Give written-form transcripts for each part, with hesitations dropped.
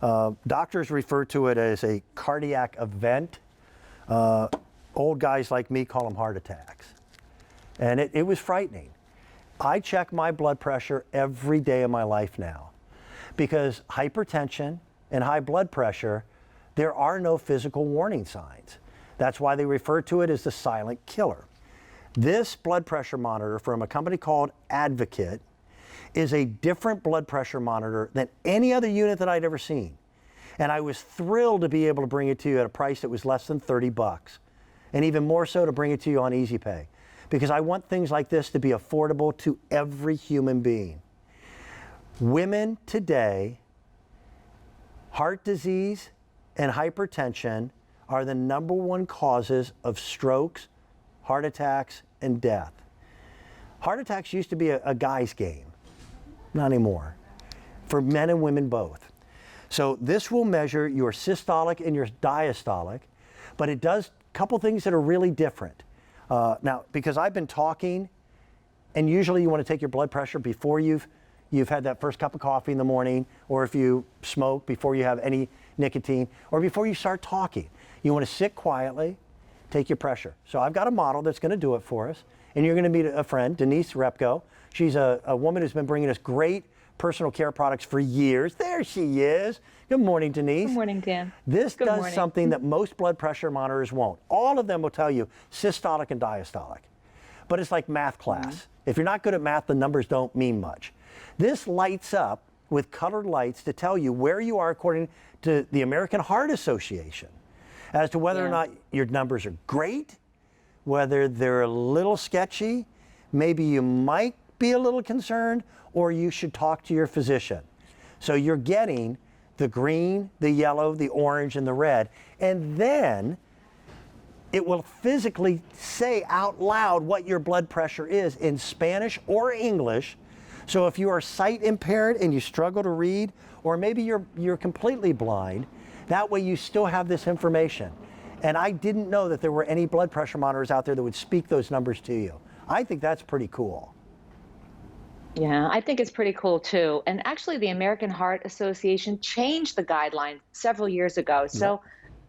Doctors refer to it as a cardiac event. Old guys like me call them heart attacks. And it was frightening. I check my blood pressure every day of my life now because hypertension and high blood pressure, there are no physical warning signs. That's why they refer to it as the silent killer. This blood pressure monitor from a company called Advocate is a different blood pressure monitor than any other unit that I'd ever seen. And I was thrilled to be able to bring it to you at a price that was less than 30 bucks. And even more so to bring it to you on Easy Pay. Because I want things like this to be affordable to every human being. Women today, heart disease and hypertension are the #1 causes of strokes, heart attacks, and death. Heart attacks used to be a guy's game. Not anymore. For men and women both. So this will measure your systolic and your diastolic, but it does a couple things that are really different. Now, because I've been talking, and usually you want to take your blood pressure before you've had that first cup of coffee in the morning, or if you smoke, before you have any nicotine, or before you start talking. You want to sit quietly, take your pressure. So I've got a model that's going to do it for us, and you're going to meet a friend, Denise Repko. She's a woman who's been bringing us great personal care products for years. There she is. Good morning, Denise. Good morning, Dan. This Good does morning. something that most blood pressure monitors won't. All of them will tell you systolic and diastolic. But it's like math class. If you're not good at math, the numbers don't mean much. This lights up with colored lights to tell you where you are according to the American Heart Association as to whether or not your numbers are great, whether they're a little sketchy, maybe you might be a little concerned, or you should talk to your physician. So you're getting the green, the yellow, the orange, and the red, and then it will physically say out loud what your blood pressure is in Spanish or English. So if you are sight impaired and you struggle to read, or maybe you're completely blind, that way you still have this information. And I didn't know that there were any blood pressure monitors out there that would speak those numbers to you. I think that's pretty cool. Yeah, I think it's pretty cool too. And actually, the American Heart Association changed the guidelines several years ago. So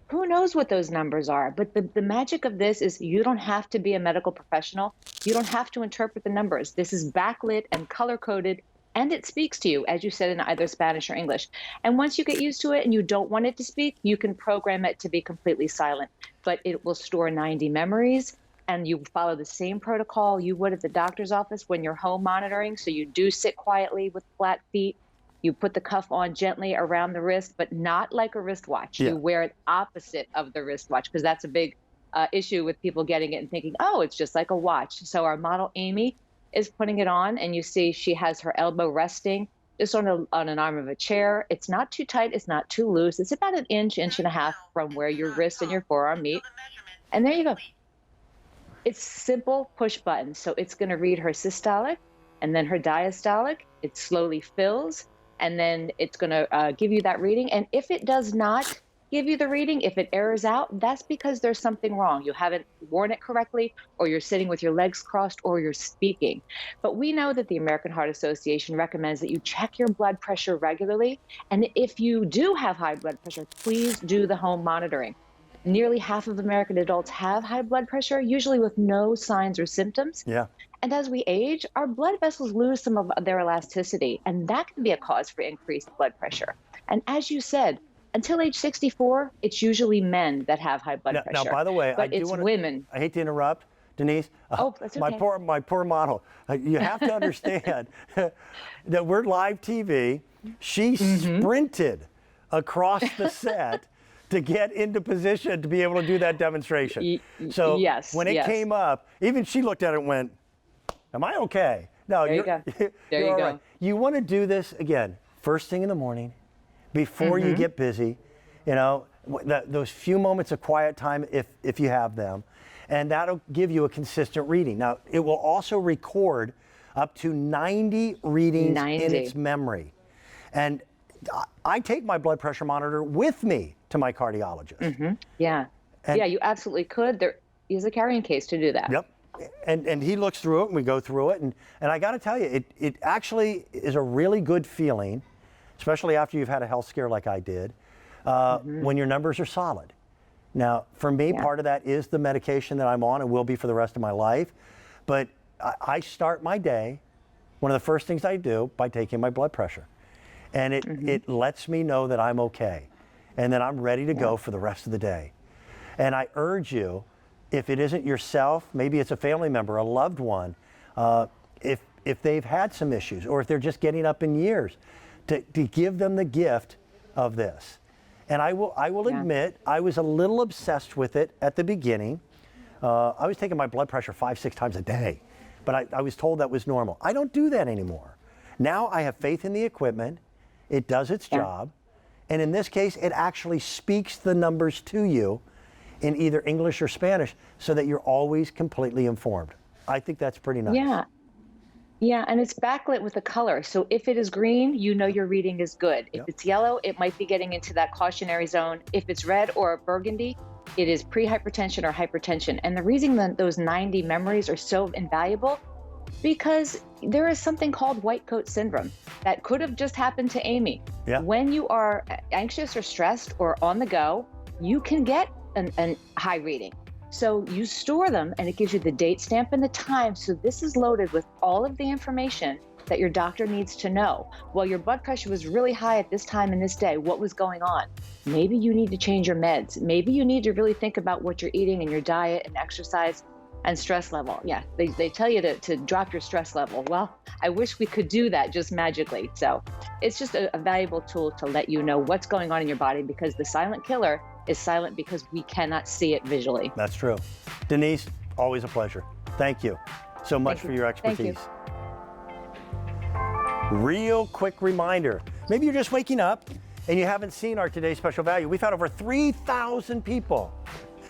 who knows what those numbers are? But the magic of this is you don't have to be a medical professional. You don't have to interpret the numbers. This is backlit and color coded, and it speaks to you, as you said, in either Spanish or English. And once you get used to it and you don't want it to speak, you can program it to be completely silent. But it will store 90 memories. And you follow the same protocol you would at the doctor's office when you're home monitoring. So you do sit quietly with flat feet. You put the cuff on gently around the wrist, but not like a wristwatch. Yeah. You wear it opposite of the wristwatch, because that's a big issue with people getting it and thinking, oh, it's just like a watch. So our model, Amy, is putting it on, and you see she has her elbow resting just on an arm of a chair. It's not too tight. It's not too loose. It's about an inch, inch and a half from where your wrist and your forearm meet. And there you go. It's simple push buttons. So it's going to read her systolic and then her diastolic. It slowly fills, and then it's going to give you that reading. And if it does not give you the reading, if it errors out, that's because there's something wrong. You haven't worn it correctly, or you're sitting with your legs crossed, or you're speaking. But we know that the American Heart Association recommends that you check your blood pressure regularly. And if you do have high blood pressure, please do the home monitoring. Nearly half of American adults have high blood pressure, usually with no signs or symptoms. Yeah. And as we age, our blood vessels lose some of their elasticity, and that can be a cause for increased blood pressure. And as you said, until age 64, it's usually men that have high blood pressure. Now, by the way, but it's women. I hate to interrupt, Denise. Oh, that's okay. My poor model. You have to understand that we're live TV. She sprinted across the set to get into position to be able to do that demonstration. So when it came up, even she looked at it and went, am I okay? No, there you go. There you all go. right. You want to do this, again, first thing in the morning, before you get busy, you know, those few moments of quiet time if you have them, and that'll give you a consistent reading. Now, it will also record up to 90 readings in its memory. And I take my blood pressure monitor with me to my cardiologist. Yeah. And you absolutely could. There is a carrying case to do that. Yep. And he looks through it, and we go through it. And I got to tell you, it actually is a really good feeling especially after you've had a health scare like I did, when your numbers are solid. Now, for me, part of that is the medication that I'm on and will be for the rest of my life. But I start my day, one of the first things I do, by taking my blood pressure. And it lets me know that I'm okay and that I'm ready to go for the rest of the day. And I urge you, if it isn't yourself, maybe it's a family member, a loved one, if they've had some issues or if they're just getting up in years, to give them the gift of this. And I will admit, I was a little obsessed with it at the beginning. I was taking my blood pressure 5-6 times a day, but I was told that was normal. I don't do that anymore. Now I have faith in the equipment. It does its job. And in this case, it actually speaks the numbers to you in either English or Spanish so that you're always completely informed. I think that's pretty nice. Yeah. Yeah, and it's backlit with a color. So if it is green, you know your reading is good. If it's yellow, it might be getting into that cautionary zone. If it's red or burgundy, it is pre-hypertension or hypertension. And the reason that those 90 memories are so invaluable, because there is something called white coat syndrome that could have just happened to Amy. Yeah. When you are anxious or stressed or on the go, you can get an high reading. So you store them and it gives you the date stamp and the time. So this is loaded with all of the information that your doctor needs to know. Well, your blood pressure was really high at this time in this day. What was going on? Maybe you need to change your meds. Maybe you need to really think about what you're eating and your diet and exercise and stress level. Yeah, they tell you to drop your stress level. Well, I wish we could do that just magically. So it's just a valuable tool to let you know what's going on in your body, because the silent killer is silent because we cannot see it visually. That's true. Denise, always a pleasure. Thank you so much for your expertise. Thank Real quick reminder, maybe you're just waking up and you haven't seen our today's special value. We've had over 3,000 people